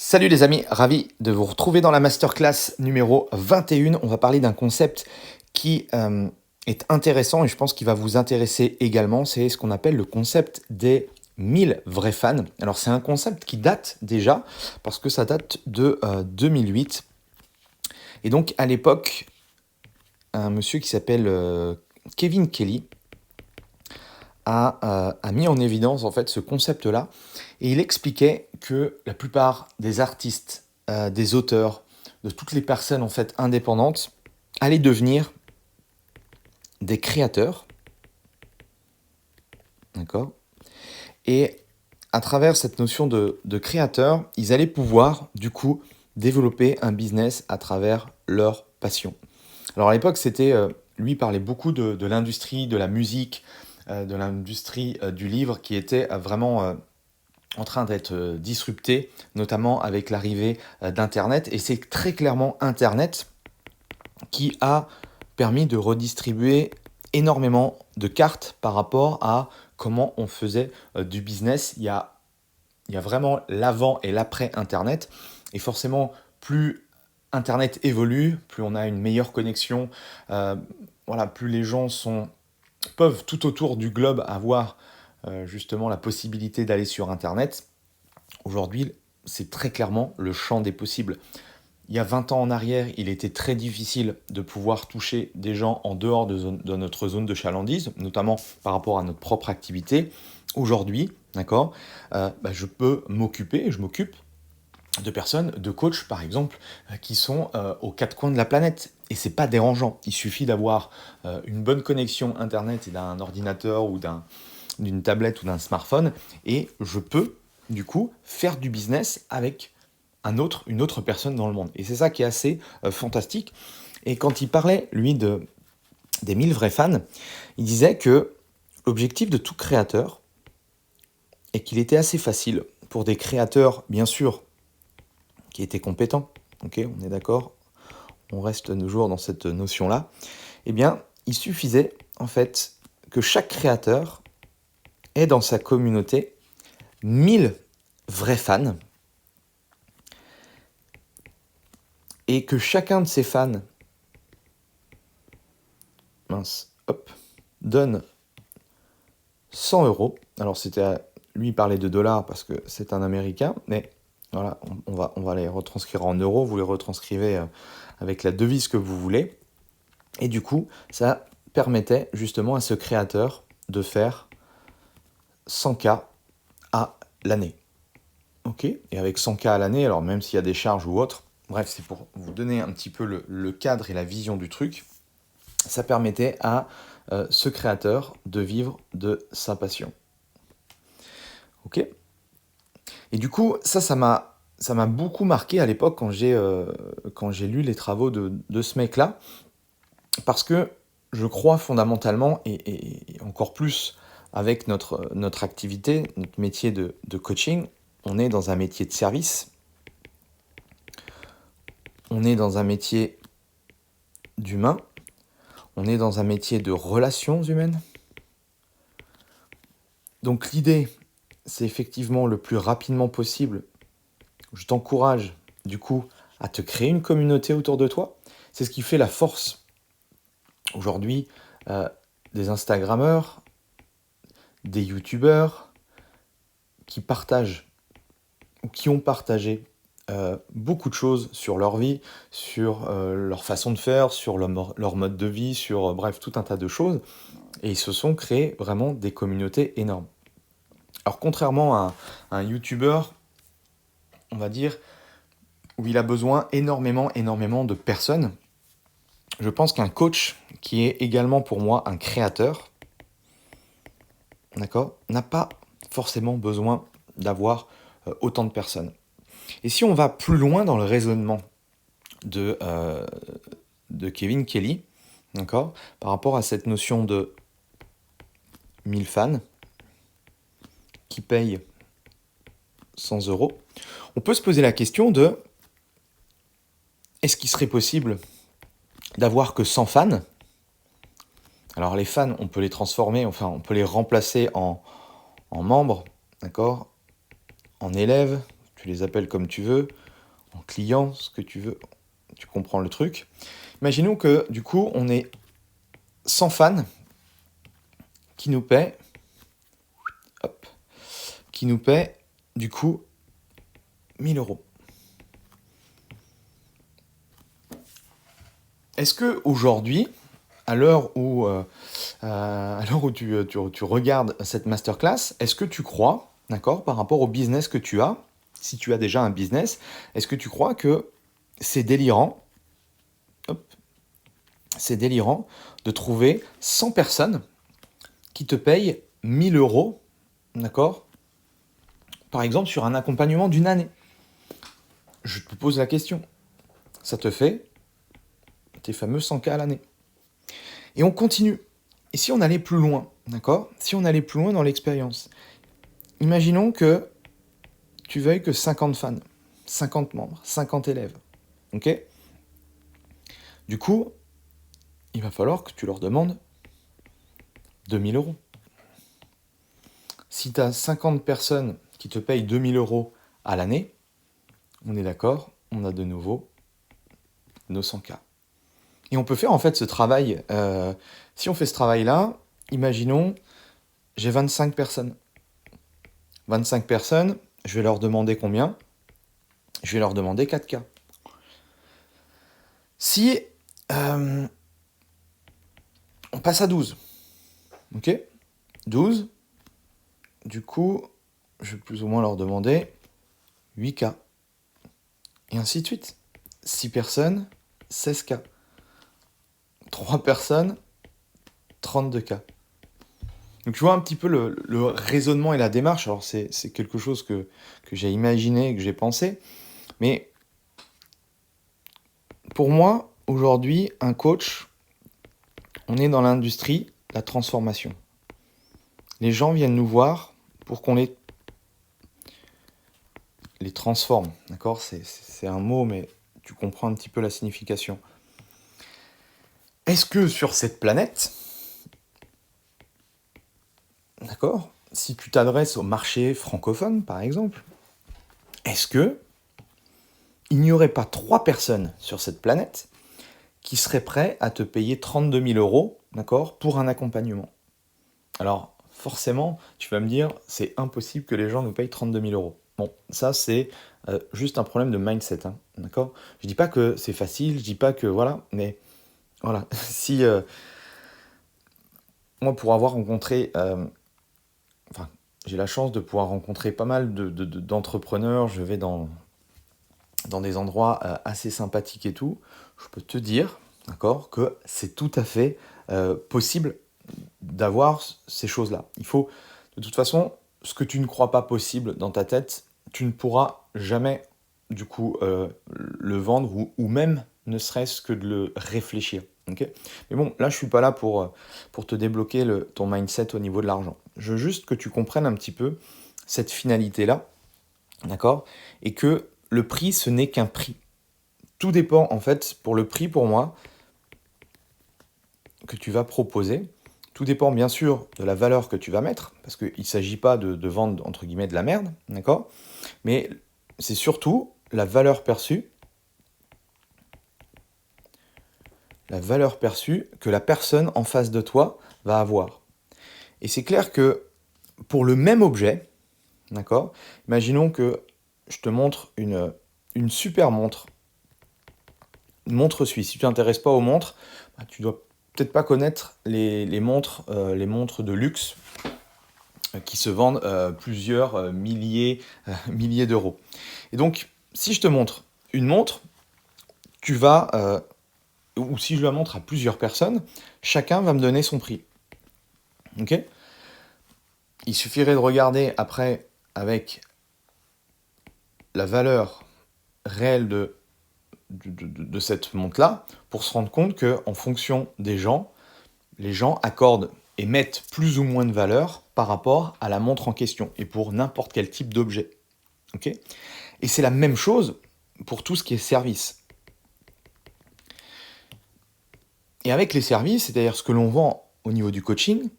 Salut les amis, ravi de vous retrouver dans la masterclass numéro 21. On va parler d'un concept qui est intéressant et je pense qu'il va vous intéresser également. C'est ce qu'on appelle le concept des 1000 vrais fans. Alors c'est un concept qui date déjà parce que ça date de 2008. Et donc à l'époque, un monsieur qui s'appelle Kevin Kelly a mis en évidence en fait ce concept-là et il expliquait que la plupart des artistes, des auteurs, de toutes les personnes en fait indépendantes allaient devenir des créateurs, d'accord? Et à travers cette notion de créateur, ils allaient pouvoir du coup développer un business à travers leur passion. Alors à l'époque, lui parlait beaucoup de l'industrie, de la musique, de l'industrie du livre qui était vraiment en train d'être disruptée, notamment avec l'arrivée d'Internet. Et c'est très clairement Internet qui a permis de redistribuer énormément de cartes par rapport à comment on faisait du business. Il y a vraiment l'avant et l'après Internet. Et forcément, plus Internet évolue, plus on a une meilleure connexion, euh, voilà, plus les gens peuvent tout autour du globe avoir justement la possibilité d'aller sur Internet. Aujourd'hui, c'est très clairement le champ des possibles. Il y a 20 ans en arrière, il était très difficile de pouvoir toucher des gens en dehors de notre zone de chalandise, notamment par rapport à notre propre activité. Aujourd'hui, d'accord, je peux m'occuper, je m'occupe de personnes, de coachs par exemple, qui sont aux quatre coins de la planète. Et c'est pas dérangeant. Il suffit d'avoir une bonne connexion Internet et d'un ordinateur ou d'une tablette ou d'un smartphone, et je peux du coup faire du business avec une autre personne dans le monde. Et c'est ça qui est assez fantastique. Et quand il parlait, lui, des 1000 vrais fans, il disait que l'objectif de tout créateur est qu'il était assez facile pour des créateurs, bien sûr, qui étaient compétents. Ok, on est d'accord, on reste toujours dans cette notion-là. Eh bien, il suffisait en fait que chaque créateur ait dans sa communauté 1000 vrais fans et que chacun de ces fans donne 100 euros. Alors lui il parlait de dollars parce que c'est un Américain, mais voilà, on va les retranscrire en euros, vous les retranscrivez avec la devise que vous voulez. Et du coup, ça permettait justement à ce créateur de faire 100K à l'année. Ok. Et avec 100K à l'année, alors même s'il y a des charges ou autres, bref, c'est pour vous donner un petit peu le cadre et la vision du truc, ça permettait à ce créateur de vivre de sa passion. Ok. Et du coup, ça m'a beaucoup marqué à l'époque quand j'ai lu les travaux de ce mec-là, parce que je crois fondamentalement, et encore plus avec notre activité, notre métier de coaching, on est dans un métier de service, on est dans un métier d'humain, on est dans un métier de relations humaines. Donc l'idée, c'est effectivement le plus rapidement possible, je t'encourage du coup à te créer une communauté autour de toi. C'est ce qui fait la force aujourd'hui des Instagrammeurs, des YouTubeurs qui partagent ou qui ont partagé beaucoup de choses sur leur vie, sur leur façon de faire, sur leur mode de vie, sur bref, tout un tas de choses. Et ils se sont créés vraiment des communautés énormes. Alors contrairement à un YouTuber, on va dire, où il a besoin énormément de personnes, je pense qu'un coach, qui est également pour moi un créateur, d'accord, n'a pas forcément besoin d'avoir autant de personnes. Et si on va plus loin dans le raisonnement de, euh, de Kevin Kelly, d'accord, par rapport à cette notion de 1000 fans qui payent 100 euros, on peut se poser la question de est-ce qu'il serait possible d'avoir que 100 fans? Alors les fans, on peut les transformer, enfin on peut les remplacer en membres, d'accord, en élèves, tu les appelles comme tu veux, en client, ce que tu veux, tu comprends le truc. Imaginons que du coup, on est 100 fans qui nous paient, hop, qui nous paient du coup 1000 euros. Est-ce que aujourd'hui, à l'heure où tu regardes cette masterclass, est-ce que tu crois, d'accord, par rapport au business que tu as, si tu as déjà un business, est-ce que tu crois que c'est délirant, hop, c'est délirant de trouver 100 personnes qui te payent 1000 euros, d'accord, par exemple sur un accompagnement d'une année? Je te pose la question. Ça te fait tes fameux 100K à l'année. Et on continue. Et si on allait plus loin, d'accord? Si on allait plus loin dans l'expérience, imaginons que tu veuilles que 50 fans, 50 membres, 50 élèves, ok? Du coup, il va falloir que tu leur demandes 2000 euros. Si tu as 50 personnes qui te payent 2000 euros à l'année, on est d'accord, on a de nouveau nos 100K. Et on peut faire en fait ce travail, si on fait ce travail-là, imaginons, j'ai 25 personnes. 25 personnes, je vais leur demander combien? Je vais leur demander 4K. Si on passe à 12, ok? 12, du coup, je vais plus ou moins leur demander 8K. Et ainsi de suite. 6 personnes, 16K. 3 personnes, 32K. Donc tu vois un petit peu le raisonnement et la démarche. Alors c'est quelque chose que j'ai imaginé, que j'ai pensé. Mais pour moi, aujourd'hui, un coach, on est dans l'industrie de la transformation. Les gens viennent nous voir pour qu'on les transforme. D'accord? C'est un mot, mais tu comprends un petit peu la signification. Est-ce que sur cette planète, d'accord, si tu t'adresses au marché francophone, par exemple, est-ce que il n'y aurait pas 3 personnes sur cette planète qui seraient prêts à te payer 32 000 euros, d'accord, pour un accompagnement? Alors, forcément, tu vas me dire, c'est impossible que les gens nous payent 32 000 euros. Bon, ça, c'est juste un problème de mindset, hein, d'accord? Je dis pas que c'est facile, je dis pas que, voilà, mais voilà, si... moi, pour avoir rencontré... enfin, j'ai la chance de pouvoir rencontrer pas mal d'entrepreneurs, je vais dans des endroits assez sympathiques et tout, je peux te dire, d'accord, que c'est tout à fait possible d'avoir ces choses-là. Il faut, de toute façon, ce que tu ne crois pas possible dans ta tête, tu ne pourras jamais, du coup, le vendre ou même ne serait-ce que de le réfléchir. Okay, mais bon, là, je suis pas là pour te débloquer ton mindset au niveau de l'argent. Je veux juste que tu comprennes un petit peu cette finalité-là, d'accord? Et que le prix, ce n'est qu'un prix. Tout dépend, en fait, pour le prix, pour moi, que tu vas proposer. Tout dépend, bien sûr, de la valeur que tu vas mettre, parce qu'il ne s'agit pas de vendre, entre guillemets, de la merde, d'accord? Mais c'est surtout la valeur perçue que la personne en face de toi va avoir. Et c'est clair que pour le même objet, d'accord, imaginons que je te montre une super montre, une montre suisse. Si tu t'intéresses pas aux montres, bah, tu dois peut-être pas connaître les montres de luxe qui se vendent plusieurs milliers d'euros. Et donc, si je te montre une montre, tu vas... ou si je la montre à plusieurs personnes, chacun va me donner son prix. Ok? Il suffirait de regarder après avec la valeur réelle de cette montre-là pour se rendre compte qu'en fonction des gens, les gens accordent et mettent plus ou moins de valeur par rapport à la montre en question et pour n'importe quel type d'objet. Ok? Et c'est la même chose pour tout ce qui est service. Et avec les services, c'est-à-dire ce que l'on vend au niveau du coaching,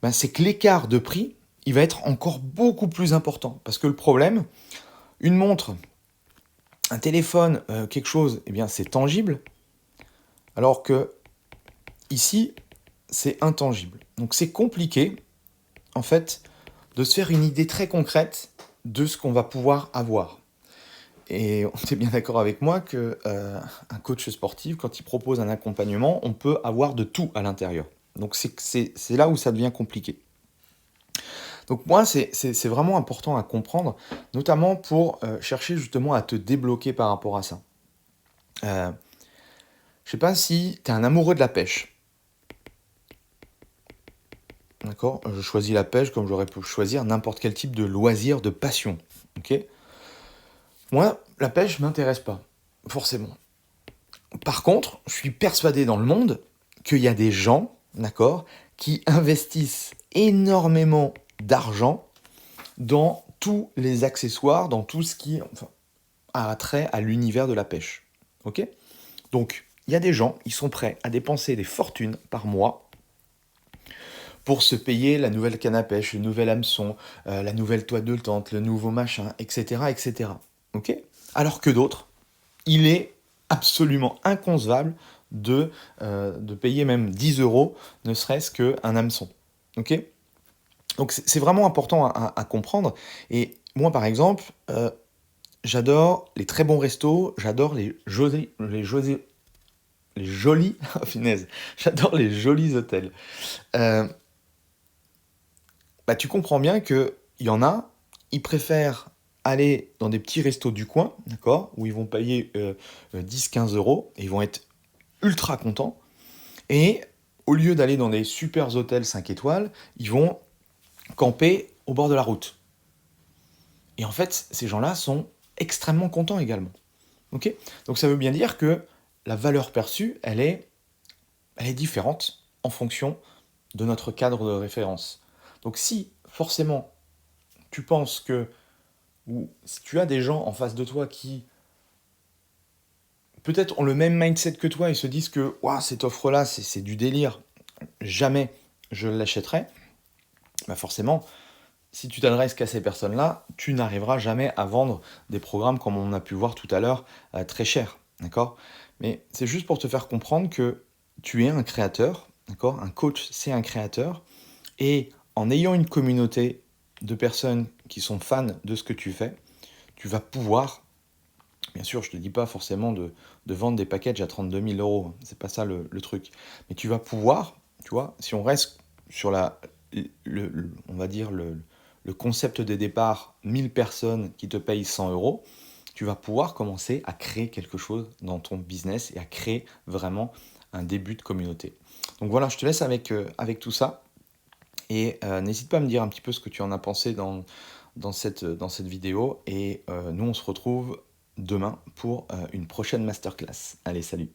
ben c'est que l'écart de prix, il va être encore beaucoup plus important. Parce que le problème, Une montre, un téléphone, quelque chose, eh bien, c'est tangible, alors que ici, c'est intangible. Donc c'est compliqué, en fait, de se faire une idée très concrète de ce qu'on va pouvoir avoir. Et on est bien d'accord avec moi que un coach sportif, quand il propose un accompagnement, on peut avoir de tout à l'intérieur. Donc c'est là où ça devient compliqué. Donc moi, c'est vraiment important à comprendre, notamment pour chercher justement à te débloquer par rapport à ça. Euh, je sais pas si tu es un amoureux de la pêche. D'accord? Je choisis la pêche comme j'aurais pu choisir n'importe quel type de loisir, de passion. Ok? Moi, la pêche m'intéresse pas, forcément. Par contre, je suis persuadé dans le monde qu'il y a des gens, d'accord, qui investissent énormément d'argent dans tous les accessoires, dans tout ce qui enfin, a trait à l'univers de la pêche. Ok? Donc, il y a des gens, ils sont prêts à dépenser des fortunes par mois pour se payer la nouvelle canne à pêche, le nouvel hameçon, la nouvelle toile de tente, le nouveau machin, etc., etc. Ok? Alors que d'autres, il est absolument inconcevable de payer même 10 euros, ne serait-ce qu'un hameçon. Ok? Donc c'est vraiment important à comprendre. Et moi, par exemple, j'adore les très bons restos, j'adore les jolis, oh, finesse, j'adore les jolis hôtels. Euh, Bah, tu comprends bien qu'il y en a, ils préfèrent aller dans des petits restos du coin, d'accord, où ils vont payer 10-15 euros, et ils vont être ultra contents. Et au lieu d'aller dans des super hôtels 5 étoiles, ils vont camper au bord de la route. Et en fait, ces gens-là sont extrêmement contents également. Ok? Donc ça veut bien dire que la valeur perçue, elle est différente en fonction de notre cadre de référence. Donc si forcément tu penses que, ou si tu as des gens en face de toi qui peut-être ont le même mindset que toi et se disent que ouah, cette offre-là, c'est du délire, jamais je l'achèterai, bah forcément, si tu t'adresses qu'à ces personnes-là, tu n'arriveras jamais à vendre des programmes comme on a pu voir tout à l'heure, très chers, d'accord? Mais c'est juste pour te faire comprendre que tu es un créateur, d'accord? Un coach, c'est un créateur, et en ayant une communauté de personnes qui sont fans de ce que tu fais, tu vas pouvoir, bien sûr, je ne te dis pas forcément de vendre des packages à 32 000 euros, c'est pas ça le truc, mais tu vas pouvoir, tu vois, si on reste sur on va dire le concept des départs, 1000 personnes qui te payent 100 euros, tu vas pouvoir commencer à créer quelque chose dans ton business et à créer vraiment un début de communauté. Donc voilà, je te laisse avec tout ça. Et n'hésite pas à me dire un petit peu ce que tu en as pensé dans cette vidéo. Et nous, on se retrouve demain pour une prochaine masterclass. Allez, salut!